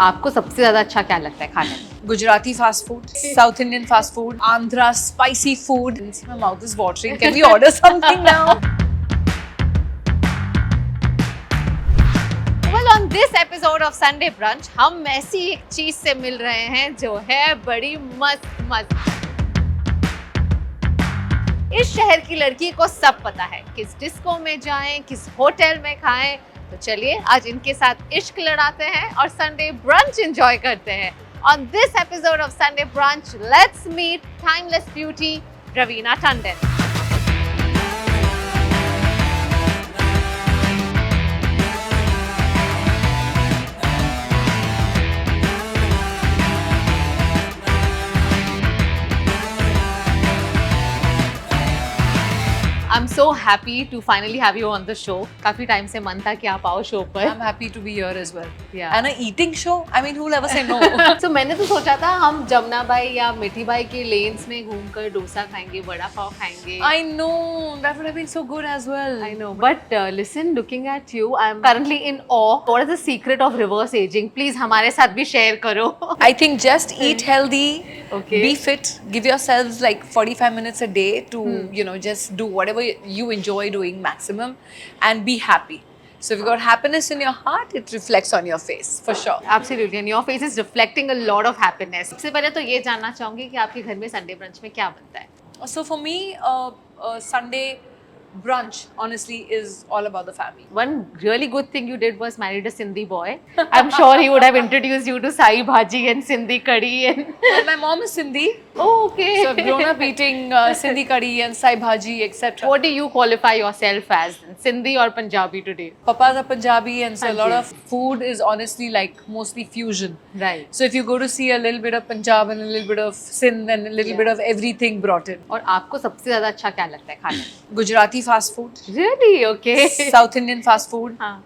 आपको सबसे ज्यादा अच्छा क्या लगता है खाने में? Gujarati fast food, South Indian fast food, Andhra spicy food. My mouth is watering. Can we order something now? Well, on this episode of Sunday Brunch, हम ऐसी एक चीज से मिल रहे हैं जो है बड़ी मस्त मस्त। इस शहर की लड़की को सब पता है, किस डिस्को में जाएं, किस होटल में खाएं। तो चलिए आज इनके साथ इश्क लड़ाते हैं और संडे ब्रंच एंजॉय करते हैं। On this episode of Sunday Brunch, let's meet timeless beauty Raveena Tandon. I'm so happy to finally have you on the show. काफी टाइम से मन था कि आप आओ शो पर। I'm happy to be here as well. Yeah. And an eating show? I mean, who'll ever say no? So मैंने तो सोचा था हम जमुना बाई या मिठी बाई के लेन्स में घूमकर डोसा खाएंगे, वड़ा पाव खाएंगे। I know, that would have been so good as well. I know, but listen, looking at you, I'm currently in awe. What is the secret of reverse aging? Please हमारे साथ भी share करो। I think just eat healthy, Okay. be fit, give yourselves like 45 minutes a day to, just do whatever you enjoy doing maximum and be happy. So if you got happiness in your heart, it reflects on your face, for sure. Absolutely, and your face is reflecting a lot of happiness. सबसे पहले तो ये जानना चाहूँगी कि आपके घर में संडे ब्रंच में क्या बनता है? So for me, Sunday brunch honestly is all about the family. One really good thing you did was married a Sindhi boy. I'm sure he would have introduced you to Sai Bhaji and Sindhi Kadhi and. And my mom is Sindhi. Oh, okay. So I've grown up eating Sindhi Kadhi and Sai Bhaji, etc. What do you qualify yourself as? Sindhi or Punjabi today? Papas are Punjabi, and so a lot Yes. of food is honestly like mostly fusion. Right. So if you go to see a little bit of Punjab and a little bit of Sindh and a little Yeah. bit of everything brought in. और आपको सबसे ज्यादा अच्छा क्या लगता है खाने में? Gujarati fast food, Really? Okay. South Indian fast food, हाँ.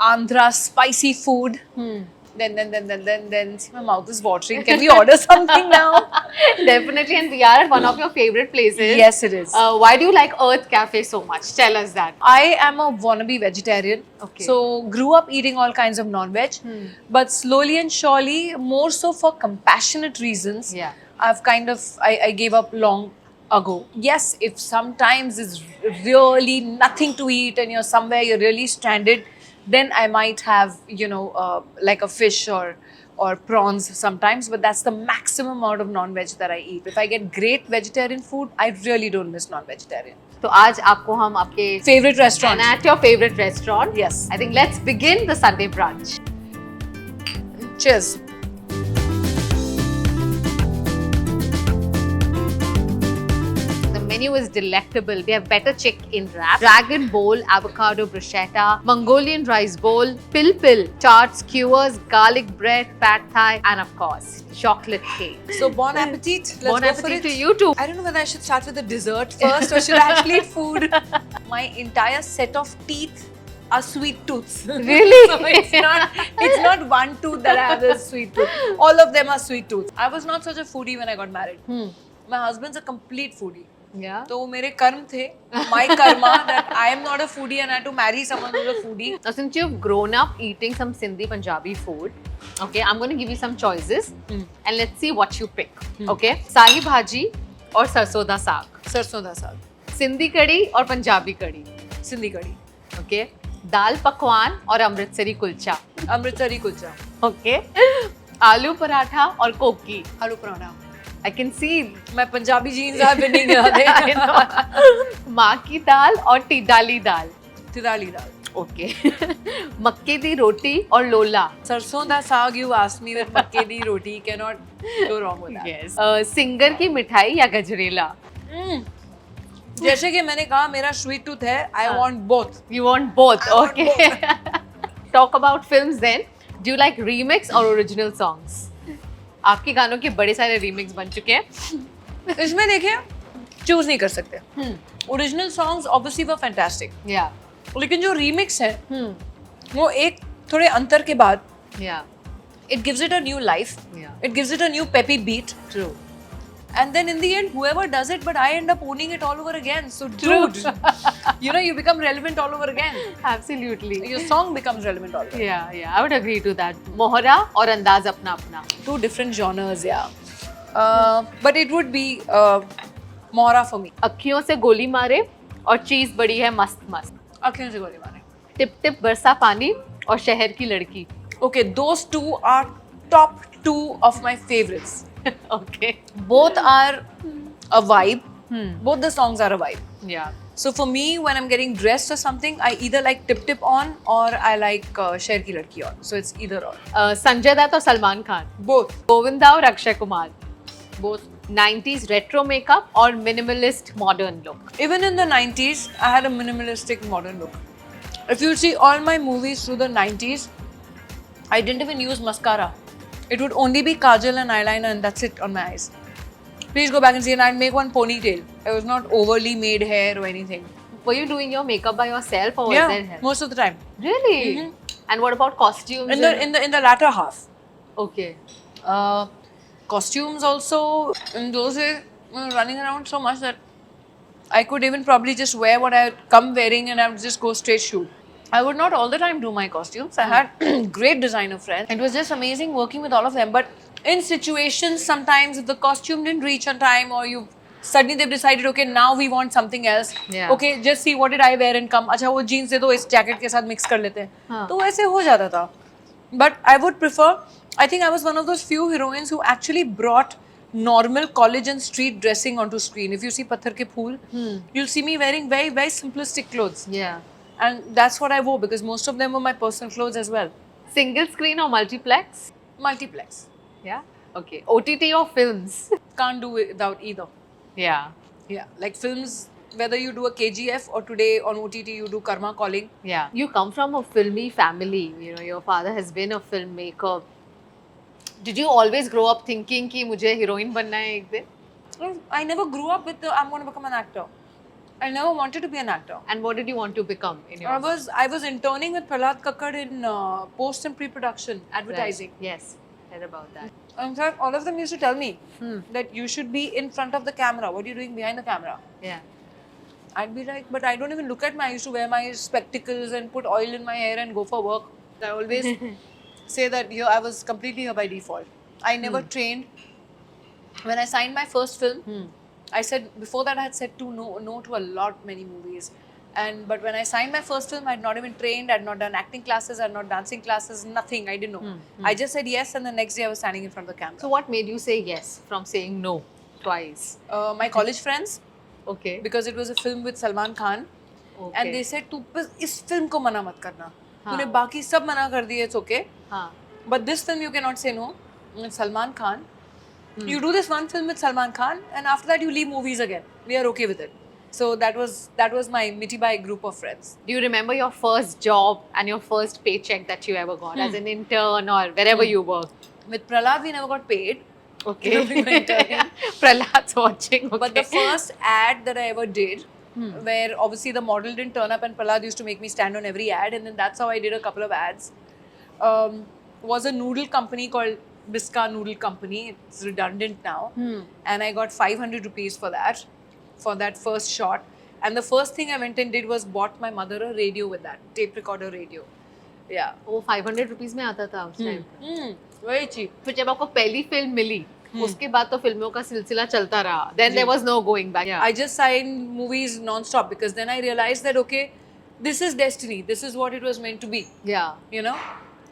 Andhra spicy food. Hmm. Then see, my mouth is watering. Can we order something now? Definitely, and we are at one of your favorite places. Yes, it is. Why do you like Earth Cafe so much? Tell us that. I am a wannabe vegetarian. Okay. So grew up eating all kinds of non-veg, but slowly and surely, more so for compassionate reasons, Yeah. I've kind of I gave up long ago. Yes, if sometimes it's really nothing to eat and you're somewhere you're really stranded, then I might have like a fish or prawns sometimes, but that's the maximum amount of non-veg that I eat. If I get great vegetarian food, I really don't miss non-vegetarian. तो आज आपको हम आपके Favorite restaurant? and at your favorite restaurant. Yes. I think let's begin the Sunday brunch. Cheers. The menu is delectable. They have better Cheque in wrap, dragon bowl, avocado bruschetta, Mongolian rice bowl, pil, tarts, skewers, garlic bread, pad thai, and of course, chocolate cake. So bon appetit. Let's Bon go appetit for it. to you too. I don't know whether I should start with the dessert first or should I actually eat food. My entire set of teeth are sweet tooths. Really? So it's not one tooth that I have is sweet tooth. All of them are sweet tooths. I was not such a foodie when I got married. My husband's a complete foodie. Yeah. तो वो मेरे कर्म थे, my karma that I am not a foodie and I had to marry someone who's a foodie. Now, since you've grown up eating some Sindhi Punjabi food, okay, I'm going to give you some choices and let's see what you pick. Okay, Sahi Bhaji or Sarson da Saag, सरसों दा साग, Sindhi Kadhi or Punjabi Kadhi, Sindhi कड़ी, okay, Dal Pakwan or Amritsari Kulcha, Amritsari kulcha, okay, Aloo Paratha or Koki. आलू paratha. I can see My Punjabi genes are winning. I know. माँ की दाल और डाली दाल. तिराली दाल. Okay. मक्के दी रोटी और लोला. सरसों दा साग you asked me with मक्के दी रोटी, cannot go wrong with that. Yes. Singer की मिठाई या गजरेला. जैसे कि मैंने कहा मेरा sweet tooth है, I want both. You want both. I want Okay. Talk about films then. Do you like remix or original songs? आपके गानों के बड़े सारे रीमिक्स बन चुके हैं. इसमें देखिए चूज नहीं कर सकते. ओरिजिनल सॉन्ग्स ऑब्वियसली वर फैंटास्टिक, Yeah. लेकिन जो रीमिक्स है वो एक थोड़े अंतर के बाद Yeah. It gives it a new life, Yeah. It gives it a new peppy beat, True. And then in the end, whoever does it, but I end up owning it all over again. So dude, you know, you become relevant all over again. Absolutely. Your song becomes relevant all over. Yeah, I would agree to that. मोहरा और अंदाज अपना अपना. Two different genres, yeah. But it would be Mohra for me. अखियों से गोली मारे और चीज बड़ी है मस्त मस्त. अखियों से गोली मारे. टिप टिप बरसा पानी और शहर की लड़की. Okay, those two are top 2 of my favorites. Okay. Both are a vibe. Both the songs are a vibe. Yeah. So for me, when I'm getting dressed or something, I either like Tip Tip on or I like Sher Ki Ladki on. So it's either or. Sanjay Dutt और Salman Khan. Both. Govinda और Akshay Kumar. Both. 90s retro makeup और minimalist modern look. Even in the 90s, I had a minimalistic modern look. If you see all my movies through the 90s, I didn't even use mascara. It would only be kajal and eyeliner and that's it on my eyes. Please go back and see, and I'd make one ponytail. It was not overly made hair or anything. Were you doing your makeup by yourself or was there help? Most of the time. Really? And what about costumes? In the latter half. Okay. Costumes also, in those days, we were running around so much that I could even probably just wear what I had come wearing and I would just go straight shoot. I would not all the time do my costumes. I had great designer friends. It was just amazing working with all of them. But in situations, sometimes if the costume didn't reach on time or you suddenly they've decided, okay, now we want something else. Yeah. Okay, just see what did I wear and come. अच्छा वो jeans दे दो इस jacket के साथ mix कर लेते हैं. हाँ. तो वैसे हो जाता था. But I would prefer. I think I was one of those few heroines who actually brought normal college and street dressing onto screen. If you see Patthar Ke Phool, you'll see me wearing very, very simplistic clothes. Yeah. And that's what I wore because most of them were my personal clothes as well. Single screen or multiplex? Multiplex. Yeah. Okay. OTT or films? Can't do it without either. Yeah. Yeah. Like films, whether you do a KGF or today on OTT you do Karma Calling. Yeah. You come from a filmy family. You know, your father has been a filmmaker. Did you always grow up thinking कि मुझे heroine बनना है एक दिन? I never grew up with the I'm going to become an actor. I never wanted to be an actor. And what did you want to become in your? I was interning with Prahlad Kakkad in post and pre-production advertising. Right. Yes, heard about that. In fact, all of them used to tell me that you should be in front of the camera. What are you doing behind the camera? Yeah. I'd be like, but I don't even look at I used to wear my spectacles and put oil in my hair and go for work. I always say that I was completely here by default. I never trained. When I signed my first film, I said, before that I had said no to many movies. But when I signed my first film, I had not even trained, I had not done acting classes, I had not dancing classes, nothing, I didn't know. I just said yes and the next day I was standing in front of the camera. So what made you say yes from saying no twice? My college friends. Okay. Because it was a film with Salman Khan. Okay. And they said, "Tu bas is film ko mana mat karna. तूने बाकी सब मना कर दिए, it's okay. But this film you cannot say no. It's Salman Khan. You do this one film with Salman Khan, and after that you leave movies again. We are okay with it." So that was my Mitibai group of friends. Do you remember your first job and your first paycheck that you ever got as an intern or wherever you worked? With Prahlad, we never got paid. Okay. Prahlad's watching. Okay. But the first ad that I ever did, where obviously the model didn't turn up and Prahlad used to make me stand on every ad, and then that's how I did a couple of ads, was a noodle company called Biska Noodle Company. It's redundant now. And I got 500 rupees for that first shot. And the first thing I went and did was bought my mother a radio with that, tape recorder radio. Yeah. वो 500 rupees में आता था उस time. Very cheap. फिर जब आपको पहली film मिली, उसके बाद तो फिल्मों का सिलसिला चलता रहा. Then there was no going back. Yeah. I just signed movies non-stop because then I realized that okay, this is destiny. This is what it was meant to be. Yeah. You know?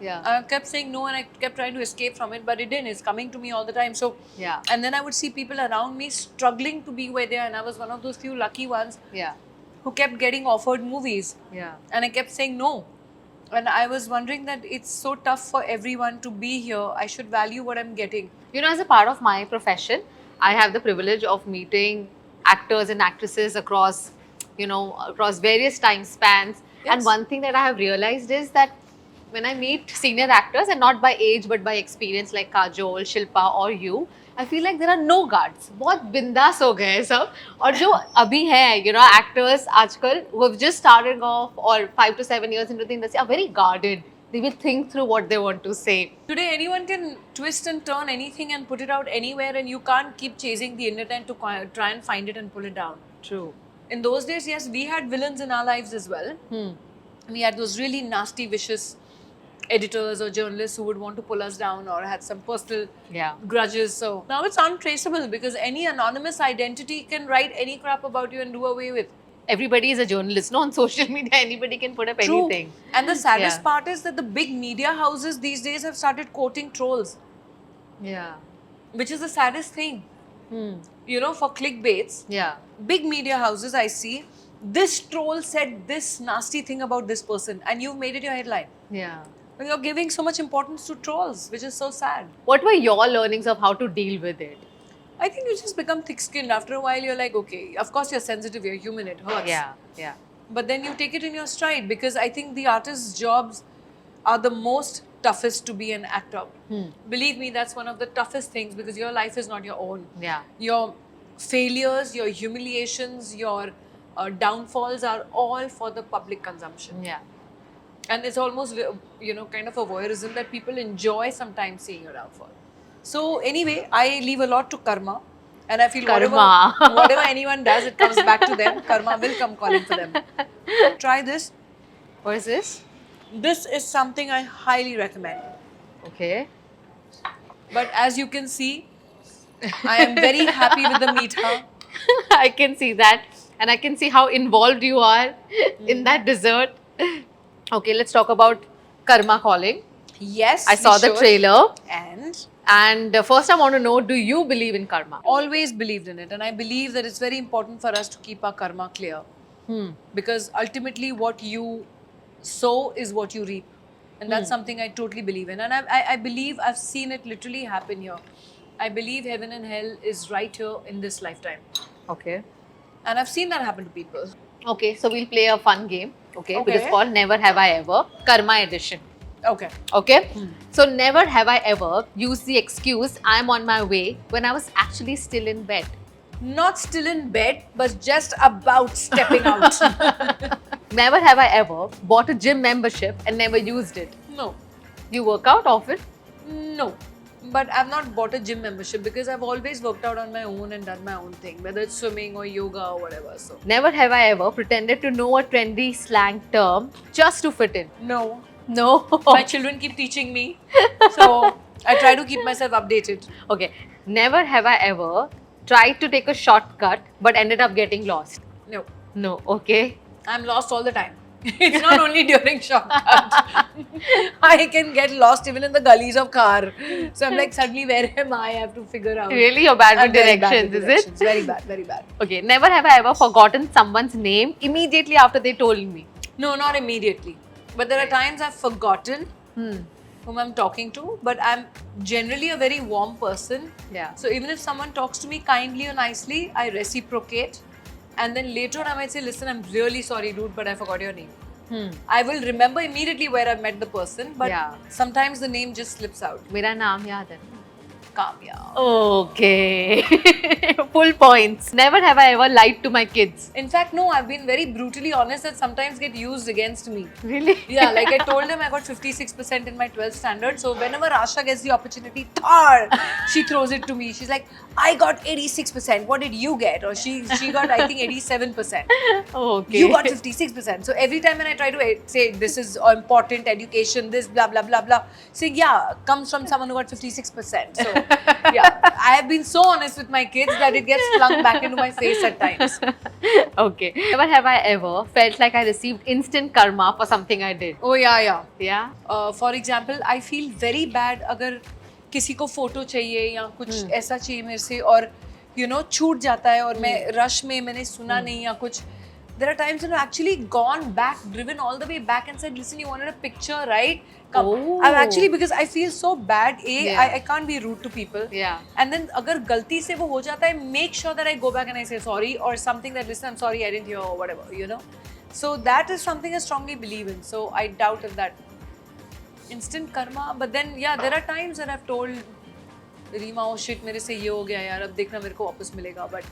Yeah. I kept saying no and I kept trying to escape from it, but it didn't. It's coming to me all the time. So yeah. And then I would see people around me struggling to be where they are, and I was one of those few lucky ones. Yeah. Who kept getting offered movies. Yeah. And I kept saying no. And I was wondering that it's so tough for everyone to be here. I should value what I'm getting. You know, as a part of my profession, I have the privilege of meeting actors and actresses across, across various time spans. Yes. And one thing that I have realized is that when I meet senior actors, and not by age but by experience, like Kajol, Shilpa or you, I feel like there are no guards. बहुत बिंदास हो गए सब. और जो अभी हैं, actors आजकल who have just started off or 5 to 7 years into the industry are very guarded. They will think through what they want to say. Today, anyone can twist and turn anything and put it out anywhere, and you can't keep chasing the internet to try and find it and pull it down. True. In those days, yes, we had villains in our lives as well. We had those really nasty, vicious editors or journalists who would want to pull us down or had some personal Yeah. grudges. So now it's untraceable because any anonymous identity can write any crap about you and do away with. Everybody is a journalist. No, on social media, anybody can put up anything. And the saddest Yeah. part is that the big media houses these days have started quoting trolls, Yeah. which is the saddest thing. You know, for clickbaits, Yeah. big media houses, I see, this troll said this nasty thing about this person, and you've made it your headline. Yeah. And you're giving so much importance to trolls, which is so sad. What were your learnings of how to deal with it? I think you just become thick-skinned. After a while, you're like, okay, of course you're sensitive, you're human, it hurts. Yeah. Yeah. But then you take it in your stride because I think the artist's jobs are the most toughest to be an actor. Believe me, that's one of the toughest things because your life is not your own. Yeah. Your failures, your humiliations, your downfalls are all for the public consumption. Yeah. And it's almost, you know, kind of a voyeurism that people enjoy sometimes seeing your downfall. So anyway, I leave a lot to karma. And I feel Karma. whatever anyone does, it comes back to them. Karma will come calling for them. Try this. What is this? This is something I highly recommend. Okay. But as you can see, I am very happy with the meetha. I can see that. And I can see how involved you are in that dessert. Okay, let's talk about Karma Calling. Yes, I saw the trailer. And First I want to know, do you believe in karma? always believed in it. And I believe that it's very important for us to keep our karma clear. Because ultimately what you sow is what you reap. And that's something I totally believe in. And I believe I've seen it literally happen here. I believe heaven and hell is right here in this lifetime. Okay. And I've seen that happen to people. Okay, so we'll play a fun game. Okay, which is Okay. called Never Have I Ever, Karma Edition. Okay. Okay, so never have I ever used the excuse I'm on my way when I was actually still in bed. Not still in bed, but just about stepping out. Never have I ever bought a gym membership and never used it. No. You work out often? No. But I've not bought a gym membership because I've always worked out on my own and done my own thing, whether it's swimming or yoga or whatever. So Never have I ever pretended to know a trendy slang term just to fit in. no. No. My children keep teaching me. So I try to keep myself updated. Okay. Never have I ever tried to take a shortcut but ended up getting lost. No. No. Okay. I'm lost all the time. It's not only during shortcut. I can get lost even in the gullies of car. So I'm like, suddenly where am I? I have to figure out. Really? You're bad I'm with very bad directions, with is directions. it? Very bad, very bad. Okay. Never have I ever forgotten someone's name immediately after they told me. No, not immediately. But there are times I've forgotten whom I'm talking to. But I'm generally a very warm person. Yeah. So even if someone talks to me kindly or nicely, I reciprocate. And then later on I might say, listen, I'm really sorry, dude, but I forgot your name. I will remember immediately where I met the person, but Yeah. sometimes the name just slips out. मेरा नाम याद है. Kamiya. Okay. Full points. Never have I ever lied to my kids. In fact, no, I've been very brutally honest that sometimes get used against me. Really? Yeah, like I told them I got 56% in my 12th standard. So whenever Asha gets the opportunity, she throws it to me. She's like, I got 86%. What did you get? Or she got, I think, 87%. Okay. You got 56%. So every time when I try to say this is important, education, this, blah, blah, blah, blah, saying, yeah, comes from someone who got 56%. So yeah, I have been so honest with my kids that it gets flung back into my face at times. Okay. Never have I ever felt like I received instant karma for something I did. Oh yeah, yeah. Yeah? For example, I feel very bad अगर किसी को photo चाहिए या कुछ ऐसा चाहिए मेरे से और छूट जाता है और मैं रश में मैंने सुना नहीं या कुछ. There are times when I've actually gone back, driven all the way back and said, listen, you wanted a picture, right? Come. Oh. I've actually, because I feel so bad, Yeah. I can't be rude to people. Yeah. And then अगर गलती से वो हो जाता है, make sure that I go back and I say sorry or something that, listen, I'm sorry, I didn't hear or whatever, So that is something I strongly believe in. So I doubt if that instant karma. But then, yeah, there are times that I've told Reema oh shit मेरे से ये हो गया यार अब देखना मेरे को वापस मिलेगा but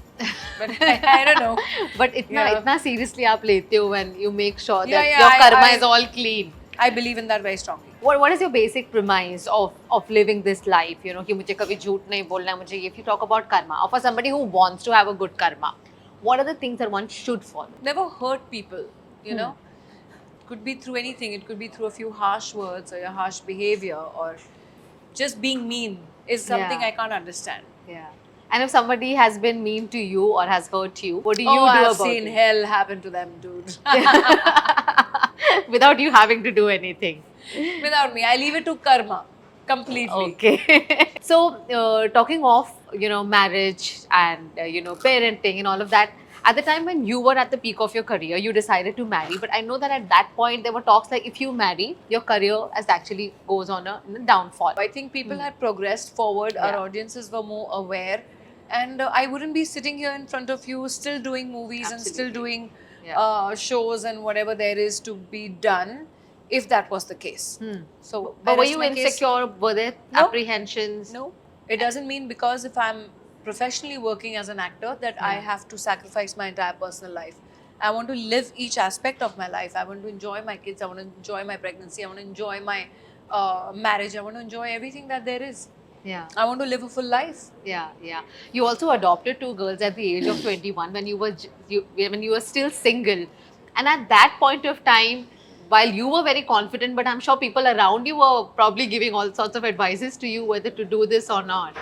I don't know. But इतना Yeah. इतना seriously आप लेते हो when you make sure that Yeah, your yeah, karma I- is all clean. I believe in that very strongly. What is your basic premise of living this life? You know, कि मुझे कभी झूठ नहीं बोलना है, मुझे if you talk about karma, or for somebody who wants to have a good karma, what are the things that one should follow? Never hurt people, you know. Could be through anything. It could be through a few harsh words or your harsh behavior, or just being mean is something Yeah. I can't understand. Yeah. And if somebody has been mean to you or has hurt you, what do you Oh, do I've about seen it? hell happen to them, dude. Without you having to do anything. Without me, I leave it to karma completely. Okay. So, talking of, you know, marriage and, you know, parenting and all of that, at the time when you were at the peak of your career, you decided to marry. But I know that at that point, there were talks like if you marry, your career as actually goes on a downfall. I think people had progressed forward, our Yeah. audiences were more aware, and I wouldn't be sitting here in front of you still doing movies and still Absolutely. doing Yeah. shows and whatever there is to be done if that was the case. So, I But were rest you my case. insecure? Were there No. apprehensions? No, it doesn't mean because if I'm professionally working as an actor that I Yeah. have to sacrifice my entire personal life. I want to live each aspect of my life. I want to enjoy my kids. I want to enjoy my pregnancy. I want to enjoy my marriage. I want to enjoy everything that there is. Yeah. I want to live a full life. Yeah, yeah. You also adopted two girls at the age of 21 when you were when you were still single, and at that point of time, while you were very confident, but I'm sure people around you were probably giving all sorts of advices to you whether to do this or not.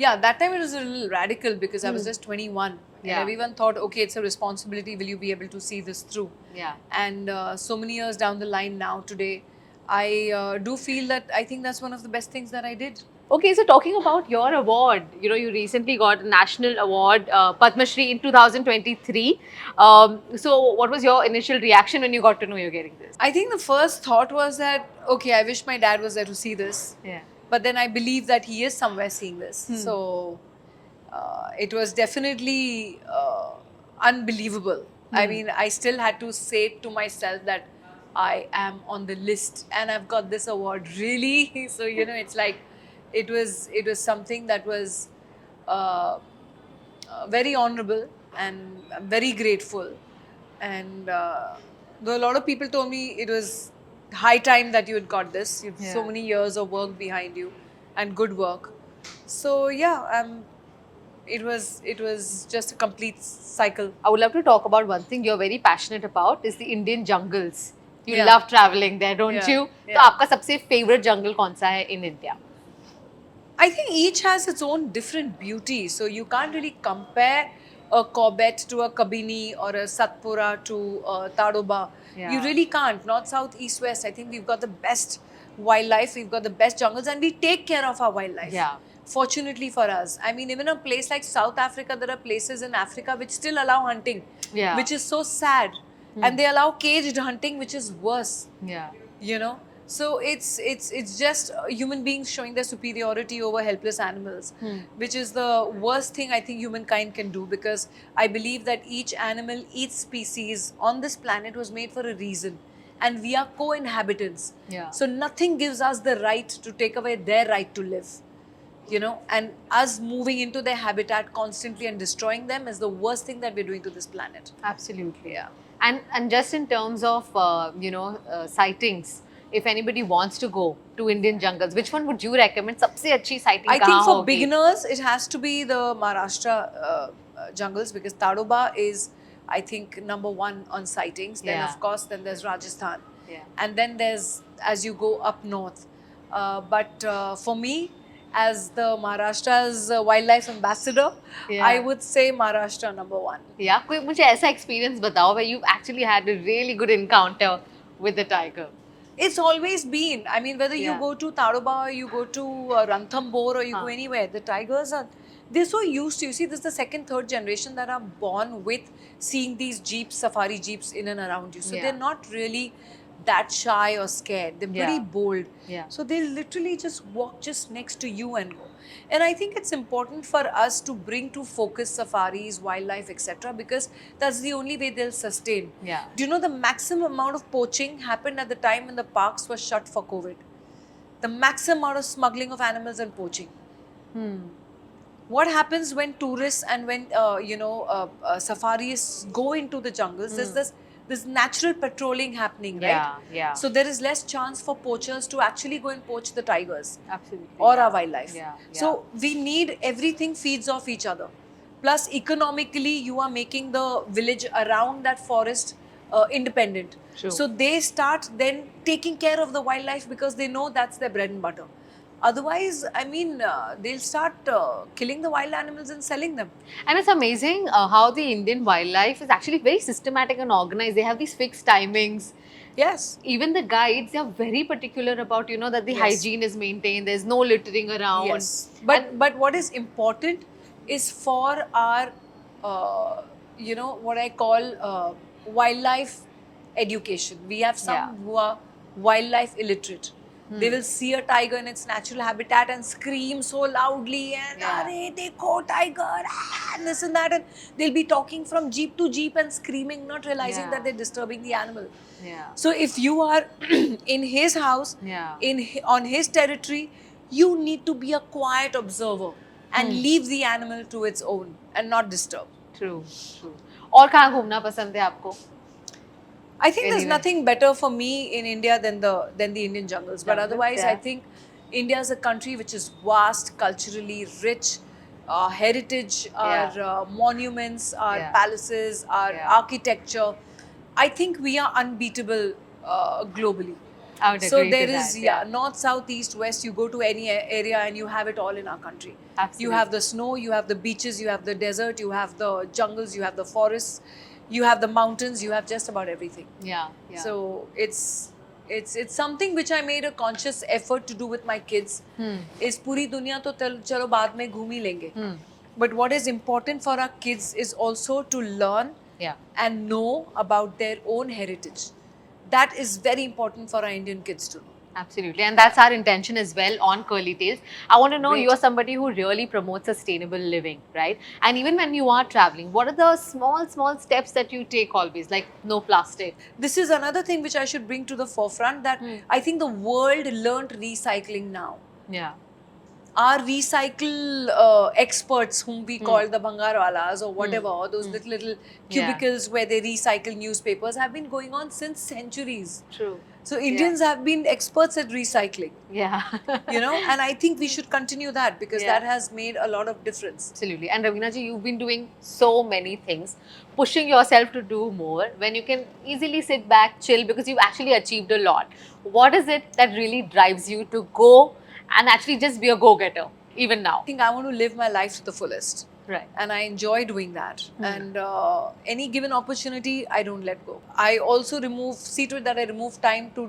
Yeah, that time it was a little radical because I was just 21 and Yeah. everyone thought, okay, it's a responsibility. Will you be able to see this through? Yeah. And so many years down the line now, today, I do feel that I think that's one of the best things that I did. Okay, so talking about your award, you know, you recently got a national award, Padma Shri in 2023. So, what was your initial reaction when you got to know you're getting this? I think the first thought was that, okay, I wish my dad was there to see this. Yeah. But then I believe that he is somewhere seeing this. So it was definitely unbelievable. I mean, I still had to say to myself that I am on the list and I've got this award. Really? So, you know, it's like it was something that was very honorable, and I'm very grateful. And though a lot of people told me it was high time that you had got this, you have so Yeah. many years of work behind you and good work. So yeah, it was just a complete cycle. I would love to talk about one thing you're very passionate about is the Indian jungles. You Yeah. love traveling there, don't Yeah, you? yeah. तो आपका सबसे favorite jungle कौन सा है in India? I think each has its own different beauty. So you can't really compare a Corbett to a Kabini or a Satpura to a Tadoba. Yeah. You really can't. North, south, east, west. I think we've got the best wildlife. We've got the best jungles, and we take care of our wildlife. Yeah. Fortunately for us. I mean, even a place like South Africa, there are places in Africa which still allow hunting. Yeah. Which is so sad. And they allow caged hunting, which is worse. Yeah. You know, so it's just human beings showing their superiority over helpless animals, which is the worst thing I think humankind can do, because I believe that each animal, each species on this planet was made for a reason, and we are co-inhabitants. Yeah. So nothing gives us the right to take away their right to live. You know, and us moving into their habitat constantly and destroying them is the worst thing that we're doing to this planet. Absolutely. Yeah. And just in terms of sightings, if anybody wants to go to Indian jungles, which one would you recommend? सबसे अच्छी sighting I think कहाँ for होगी? beginners, it has to be the Maharashtra jungles, because Tadoba is, I think, #1 on sightings. Then, Yeah. of course, then there's Rajasthan. Yeah. And then there's, as you go up north. But for me, as the Maharashtra's wildlife ambassador, Yeah. I would say Maharashtra #1. या कोई मुझे ऐसा experience बताओ where you've actually had a really good encounter with the tiger. It's always been. I mean, whether you Yeah. go to Tadoba or you go to Ranthambore or you go anywhere, the tigers are, they're so used to, you see, this is the second, third generation that are born with seeing these jeeps, safari jeeps in and around you. So Yeah. they're not really that shy or scared. They're pretty Yeah. bold. Yeah. So they literally just walk just next to you and go. And I think it's important for us to bring to focus safaris, wildlife, etc., because that's the only way they'll sustain. Yeah. Do you know the maximum amount of poaching happened at the time when the parks were shut for COVID? The maximum amount of smuggling of animals and poaching. What happens when tourists and when safaris go into the jungles? There's this there's natural patrolling happening, right? Yeah, yeah. So there is less chance for poachers to actually go and poach the tigers Absolutely. or yeah. our wildlife. Yeah, So we need, everything feeds off each other. Plus economically, you are making the village around that forest independent. True. So they start then taking care of the wildlife because they know that's their bread and butter. Otherwise, I mean, they'll start killing the wild animals and selling them. And it's amazing how the Indian wildlife is actually very systematic and organized. They have these fixed timings. Yes. Even the guides, they are very particular about, you know, that the Yes. hygiene is maintained. There's no littering around. Yes. But what is important is for our, you know, what I call wildlife education. We have some Yeah. who are wildlife illiterate. They will see a tiger in its natural habitat and scream so loudly and Yeah. "Arey, dekho tiger," and this and that, and they'll be talking from jeep to jeep and screaming, not realizing Yeah. that they're disturbing the animal. Yeah. So if you are in his house, Yeah. on his territory, you need to be a quiet observer and leave the animal to its own and not disturb. True, true. और कहाँ घूमना पसंद है आपको? I think there's Anyway. nothing better for me in India than the Indian jungles. But Jungles, otherwise, yeah. I think India is a country which is vast, culturally rich, heritage, our monuments, our Yeah. palaces, our Yeah. architecture. I think we are unbeatable globally. I would So agree there to is that, north, south, east, west. You go to any area and you have it all in our country. Absolutely. You have the snow, you have the beaches, you have the desert, you have the jungles, you have the forests, you have the mountains, you have just about everything. Yeah, yeah. So it's something which I made a conscious effort to do with my kids. Is पूरी दुनिया तो चलो बाद में घूम ही लेंगे. But what is important for our kids is also to learn Yeah. and know about their own heritage. That is very important for our Indian kids to know. Absolutely, and that's our intention as well on Curly Tales. I want to know, Great. you're somebody who really promotes sustainable living, right? And even when you are traveling, what are the small steps that you take always, like no plastic? This is another thing which I should bring to the forefront, that I think the world learnt recycling now. Yeah. Our recycle experts, whom we call the Bangarwalas or whatever, or those little cubicles where they recycle newspapers, have been going on since centuries. True. So Indians have been experts at recycling, Yeah. you know, and I think we should continue that because Yeah. that has made a lot of difference. Absolutely. And Raveena ji, you've been doing so many things, pushing yourself to do more when you can easily sit back, chill, because you've actually achieved a lot. What is it that really drives you to go and actually just be a go-getter, even now? I think I want to live my life to the fullest. Right. And I enjoy doing that. And any given opportunity, I don't let go. I also see to it that I remove time to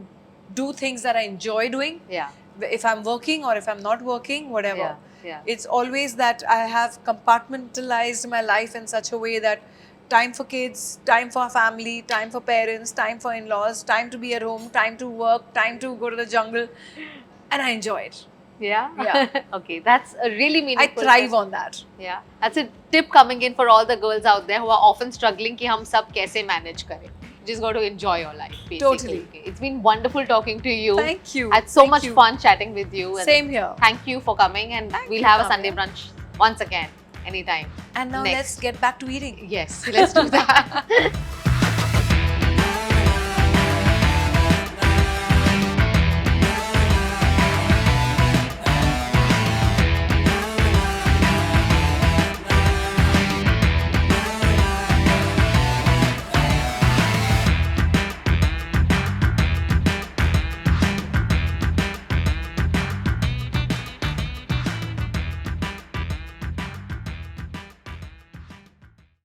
do things that I enjoy doing. Yeah. If I'm working or if I'm not working, whatever. Yeah, yeah. It's always that I have compartmentalized my life in such a way that time for kids, time for family, time for parents, time for in-laws, time to be at home, time to work, time to go to the jungle. And I enjoy it. Yeah? Yeah. Okay, that's a really I meaningful thrive on that. Yeah, that's a tip coming in for all the girls out there who are often struggling कि हम सब कैसे manage करें. You just got to enjoy your life, basically. Totally. Okay. It's been wonderful talking to you. Thank you. I had so Thank much you. fun chatting with you. And Same here. Thank you for coming, and Thank we'll you, have a Kamiya. Sunday brunch once again, anytime. And now Next. let's get back to eating. Yes, let's do that.